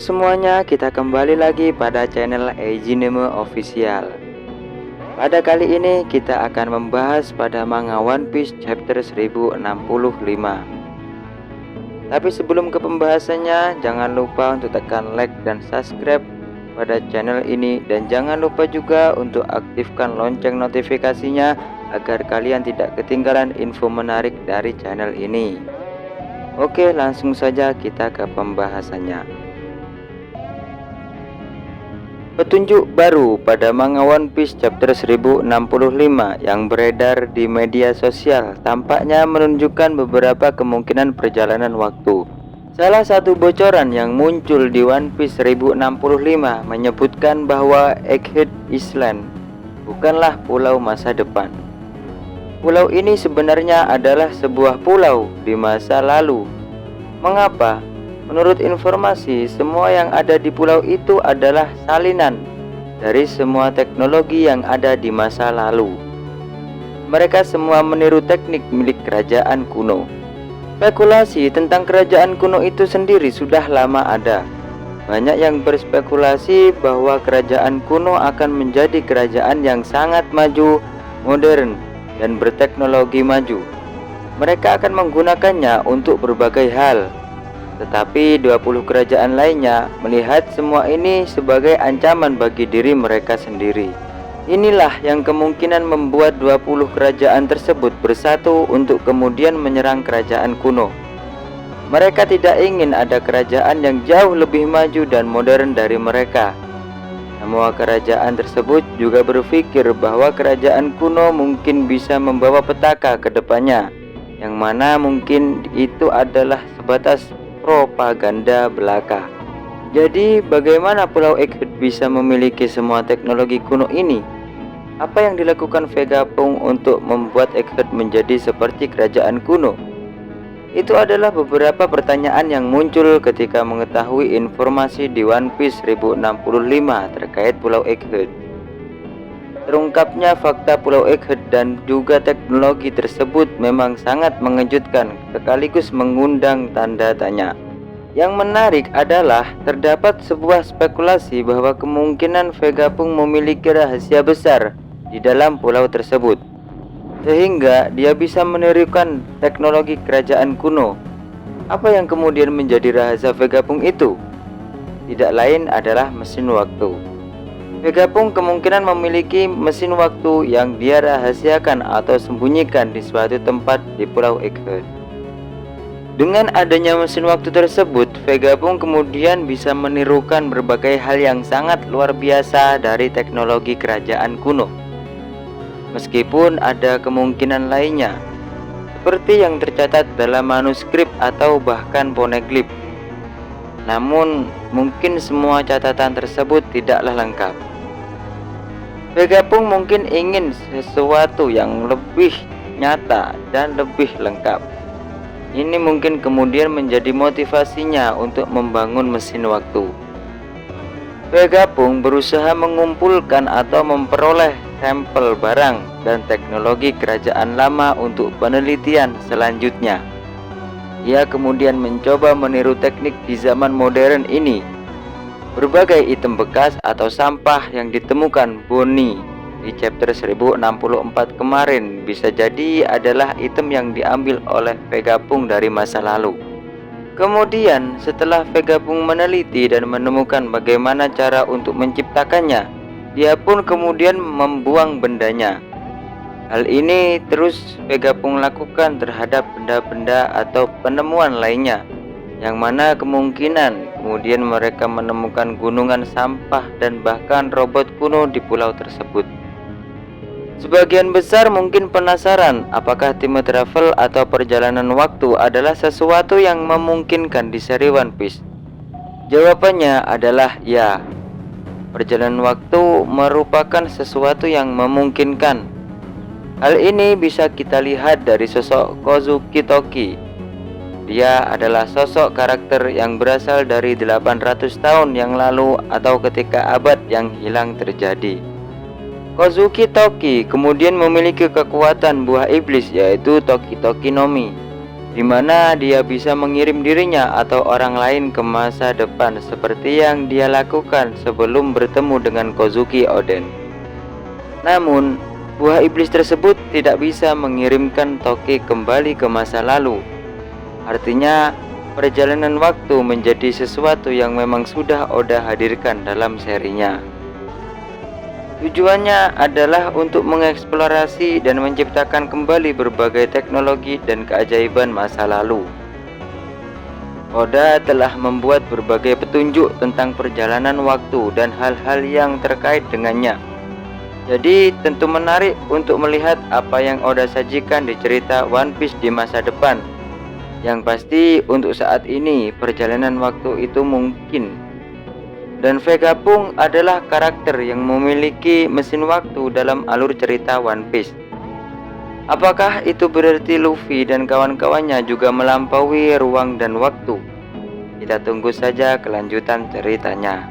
semuanya, kita kembali lagi pada channel Ejineme Official. Pada kali ini kita akan membahas pada manga One Piece chapter 1065. Tapi sebelum ke pembahasannya, jangan lupa untuk tekan like dan subscribe pada channel ini, dan jangan lupa juga untuk aktifkan lonceng notifikasinya agar kalian tidak ketinggalan info menarik dari channel ini. Oke, langsung saja kita ke pembahasannya. Petunjuk baru pada manga One Piece chapter 1065 yang beredar di media sosial tampaknya menunjukkan beberapa kemungkinan perjalanan waktu. Salah satu bocoran yang muncul di One Piece 1065 menyebutkan bahwa Egghead Island bukanlah pulau masa depan. Pulau ini sebenarnya adalah sebuah pulau di masa lalu. Mengapa? Menurut informasi, semua yang ada di pulau itu adalah salinan dari semua teknologi yang ada di masa lalu. Mereka semua meniru teknik milik kerajaan kuno. Spekulasi tentang kerajaan kuno itu sendiri sudah lama ada. Banyak yang berspekulasi bahwa kerajaan kuno akan menjadi kerajaan yang sangat maju, modern, dan berteknologi maju. Mereka akan menggunakannya untuk berbagai hal. Tetapi 20 kerajaan lainnya melihat semua ini sebagai ancaman bagi diri mereka sendiri. Inilah yang kemungkinan membuat 20 kerajaan tersebut bersatu untuk kemudian menyerang kerajaan kuno. Mereka tidak ingin ada kerajaan yang jauh lebih maju dan modern dari mereka. Semua kerajaan tersebut juga berpikir bahwa kerajaan kuno mungkin bisa membawa petaka ke depannya, yang mana mungkin itu adalah sebatas propaganda belaka. Jadi bagaimana Pulau Egghead bisa memiliki semua teknologi kuno ini? Apa yang dilakukan Vegapunk untuk membuat Egghead menjadi seperti kerajaan kuno? Itu adalah beberapa pertanyaan yang muncul ketika mengetahui informasi di One Piece 1065 terkait Pulau Egghead. Terungkapnya fakta Pulau Egghead dan juga teknologi tersebut memang sangat mengejutkan sekaligus mengundang tanda tanya. Yang menarik adalah terdapat sebuah spekulasi bahwa kemungkinan Vegapunk memiliki rahasia besar di dalam pulau tersebut, sehingga dia bisa menirukan teknologi kerajaan kuno. Apa yang kemudian menjadi rahasia Vegapunk itu? Tidak lain adalah mesin waktu. Vegapunk kemungkinan memiliki mesin waktu yang dia rahasiakan atau sembunyikan di suatu tempat di Pulau Egghead. Dengan adanya mesin waktu tersebut, Vegapunk kemudian bisa menirukan berbagai hal yang sangat luar biasa dari teknologi kerajaan kuno. Meskipun ada kemungkinan lainnya, seperti yang tercatat dalam manuskrip atau bahkan poneglyph. Namun, mungkin semua catatan tersebut tidaklah lengkap. Vegapunk mungkin ingin sesuatu yang lebih nyata dan lebih lengkap. Ini mungkin kemudian menjadi motivasinya untuk membangun mesin waktu. Vegapunk berusaha mengumpulkan atau memperoleh sampel barang dan teknologi kerajaan lama untuk penelitian selanjutnya. Ia kemudian mencoba meniru teknik di zaman modern ini. Berbagai item bekas atau sampah yang ditemukan Bonnie di chapter 1064 kemarin bisa jadi adalah item yang diambil oleh Vegapunk dari masa lalu. Kemudian setelah Vegapunk meneliti dan menemukan bagaimana cara untuk menciptakannya, dia pun kemudian membuang bendanya. Hal ini terus Vegapunk lakukan terhadap benda-benda atau penemuan lainnya, yang mana kemungkinan kemudian mereka menemukan gunungan sampah dan bahkan robot kuno di pulau tersebut. Sebagian besar mungkin penasaran apakah time travel atau perjalanan waktu adalah sesuatu yang memungkinkan di seri One Piece. Jawabannya adalah ya. Perjalanan waktu merupakan sesuatu yang memungkinkan. Hal ini bisa kita lihat dari sosok Kozuki Toki. Dia adalah sosok karakter yang berasal dari 800 tahun yang lalu atau ketika abad yang hilang terjadi. Kozuki Toki kemudian memiliki kekuatan buah iblis, yaitu Toki Toki no Mi. di mana dia bisa mengirim dirinya atau orang lain ke masa depan seperti yang dia lakukan sebelum bertemu dengan Kozuki Oden. Namun, buah iblis tersebut tidak bisa mengirimkan Toki kembali ke masa lalu. Artinya, perjalanan waktu menjadi sesuatu yang memang sudah Oda hadirkan dalam serinya. Tujuannya adalah untuk mengeksplorasi dan menciptakan kembali berbagai teknologi dan keajaiban masa lalu. Oda telah membuat berbagai petunjuk tentang perjalanan waktu dan hal-hal yang terkait dengannya. Jadi tentu menarik untuk melihat apa yang Oda sajikan di cerita One Piece di masa depan. Yang pasti untuk saat ini perjalanan waktu itu mungkin. Dan Vegapunk adalah karakter yang memiliki mesin waktu dalam alur cerita One Piece. Apakah itu berarti Luffy dan kawan-kawannya juga melampaui ruang dan waktu? Kita tunggu saja kelanjutan ceritanya.